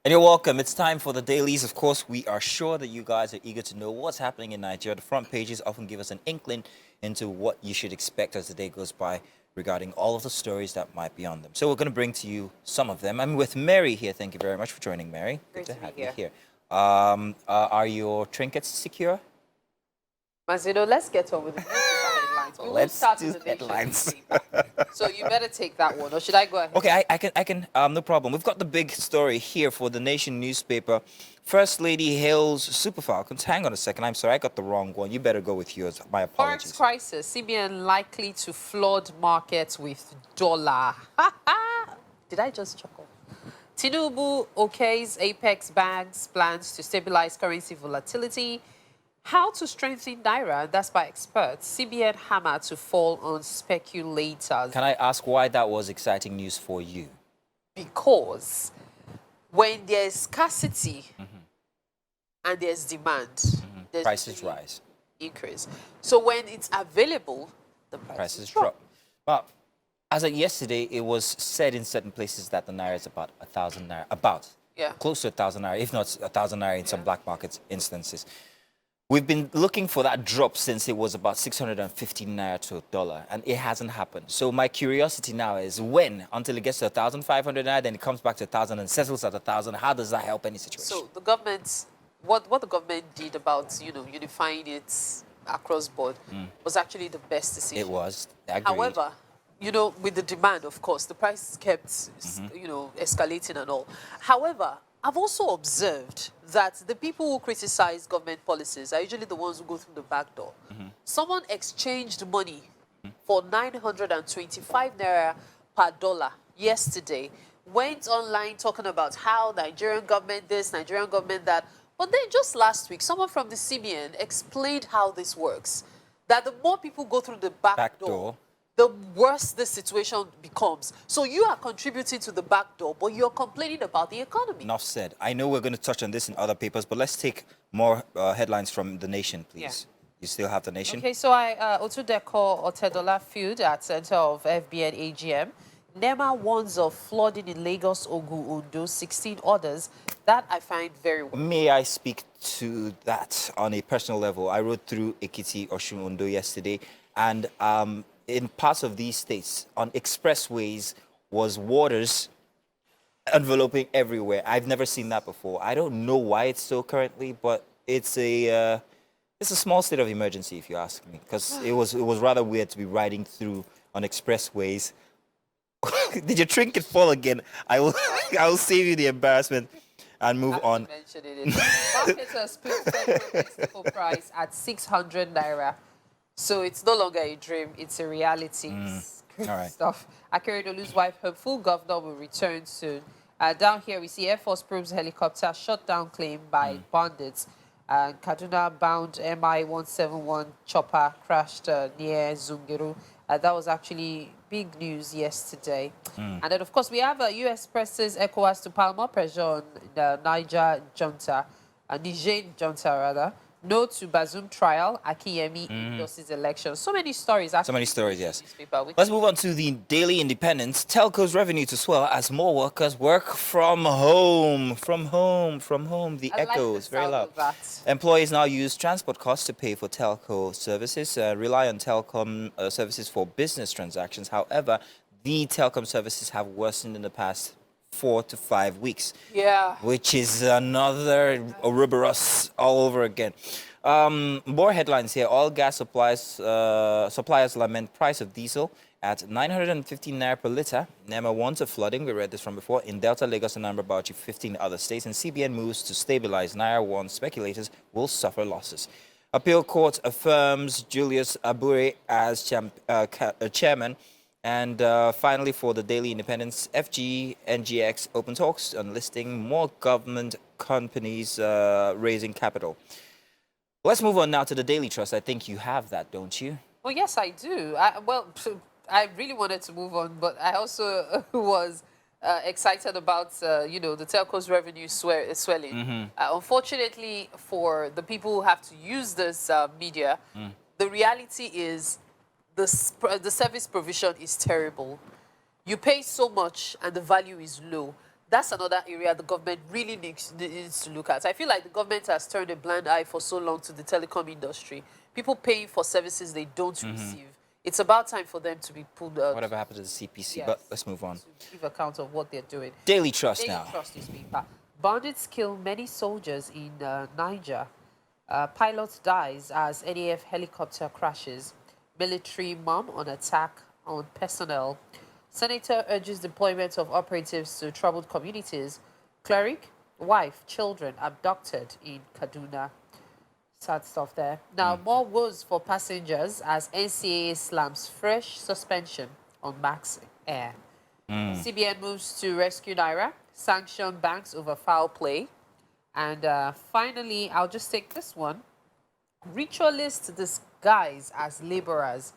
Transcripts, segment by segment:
And you're welcome. It's time for the dailies. Of course, we are sure that you guys are eager to know what's happening in Nigeria. The front pages often give us an inkling into what you should expect as the day goes by regarding all of the stories that might be on them. So we're going to bring to you some of them. I'm with Mary here. Thank you very much for joining, Mary. Great Good to to have be you here. Are your trinkets secure? Mazido, let's get on with the newspaper headlines. We will Let's start do with the Nation headlines. newspaper. So you better take that one, or should I go ahead? Okay, I can, no problem. We've got the big story here for the Nation newspaper. First Lady hails Super Falcons. Hang on a second. I'm sorry, I got the wrong one. You better go with yours. My apologies. Forex crisis. CBN likely to flood markets with dollar. Did I just chuckle? Tinubu okays Apex Bank's plans to stabilize currency volatility. How to strengthen naira, that's by experts. CBN hammer to fall on speculators. Can I ask why that was exciting news for you? Because when there's scarcity and there's demand, there's Prices rise. increase. So when it's available, the Prices drop. Well, as of yesterday, it was said in certain places that the naira is about 1,000 naira, close to 1,000 naira, if not 1,000 naira in some black market instances. We've been looking for that drop since it was about 650 naira to a dollar, and it hasn't happened. So my curiosity now is when, until it gets to 1,500 naira, then it comes back to 1,000 and settles at 1,000. How does that help any situation? So the government, what the government did about unifying it across board was actually the best decision. It was. Agreed. However, with the demand, of course, the price kept escalating and all. However, I've also observed that the people who criticize government policies are usually the ones who go through the back door. Someone exchanged money for 925 naira per dollar yesterday, went online talking about how Nigerian government this, Nigerian government that. But then just last week, someone from the CBN explained how this works. That the more people go through the back door, the worse the situation becomes. So you are contributing to the back door, but you're complaining about the economy. Enough said. I know we're going to touch on this in other papers, but let's take more headlines from The Nation, please. Yeah. You still have The Nation? Okay, so Otudeko Otedola feud at center of FBN AGM. NEMA warns of flooding in Lagos, Ogun, Ondo, 16 others. That I find very well. May I speak to that on a personal level? I rode through Ekiti, Osun, Ondo yesterday, and in parts of these states, on expressways, was waters enveloping everywhere. I've never seen that before. I don't know why it's so currently, but it's a small state of emergency, if you ask me, because it was rather weird to be riding through on expressways. Did your trinket fall again? I will save you the embarrassment and move on. Marketers put central vegetable price at 600 naira. So it's no longer a dream, it's a reality. All right. Stuff. Akeredolu's wife, her full governor, will return soon. Down here, we see Air Force probes helicopter shot down claim by bandits. Kaduna-bound MI-171 chopper crashed near Zungeru. That was actually big news yesterday. And then, of course, we have U.S. presses ECOWAS to pile more pressure on the Niger junta, Niger junta, rather. No to Bazoum trial, Akiyemi endorses election. So many stories. So many stories, yes. Let's move on to the Daily Independent. Telco's revenue to swell as more workers work from home. From home. The echo is very loud. Employees now use transport costs to pay for telco services, rely on telecom services for business transactions. However, the telecom services have worsened in the past 4 to 5 weeks. Yeah. Which is another Ouroboros all over again. More headlines here. Oil gas suppliers lament price of diesel at 950 naira per litre. NEMA warns of flooding. We read this from before. In Delta, Lagos, and Anambra, Bauchi, 15 other states. And CBN moves to stabilize. Naira warns speculators will suffer losses. Appeal court affirms Julius Abure as chairman. And finally, for the Daily Independence, FG NGX open talks on listing more government companies raising capital. Let's move on now to the Daily Trust. I think you have that, don't you? Well, yes, I do. I really wanted to move on, but I also was excited about, the telco's revenue swelling. Unfortunately, for the people who have to use this media, the reality is the service provision is terrible. You pay so much and the value is low. that's another area the government really needs to look at. I feel like the government has turned a blind eye for so long to the telecom industry. People paying for services they don't receive. It's about time for them to be pulled out. Whatever happened to the CPC, Yes, but let's move on. to give account of what they're doing. Daily Trust Daily now. Trust newspaper. Bandits kill many soldiers in Niger. Pilot dies as NAF helicopter crashes. Military mom on attack on personnel. Senator urges deployment of operatives to troubled communities. Cleric, wife, children abducted in Kaduna. Sad stuff there. Now, more woes for passengers as NCAA slams fresh suspension on Max Air. CBN moves to rescue Naira, sanction banks over foul play. And finally, I'll just take this one. Ritualists disguised as laborers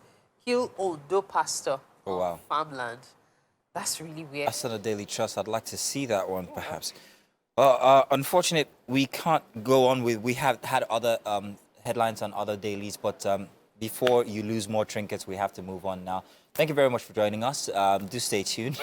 kill Ondo pastor on farmland. That's really weird. That's on the Daily Trust. I'd like to see that one, perhaps. Unfortunate, we can't go on with. We have had other headlines on other dailies, but before you lose more trinkets, we have to move on now. Thank you very much for joining us. Do stay tuned.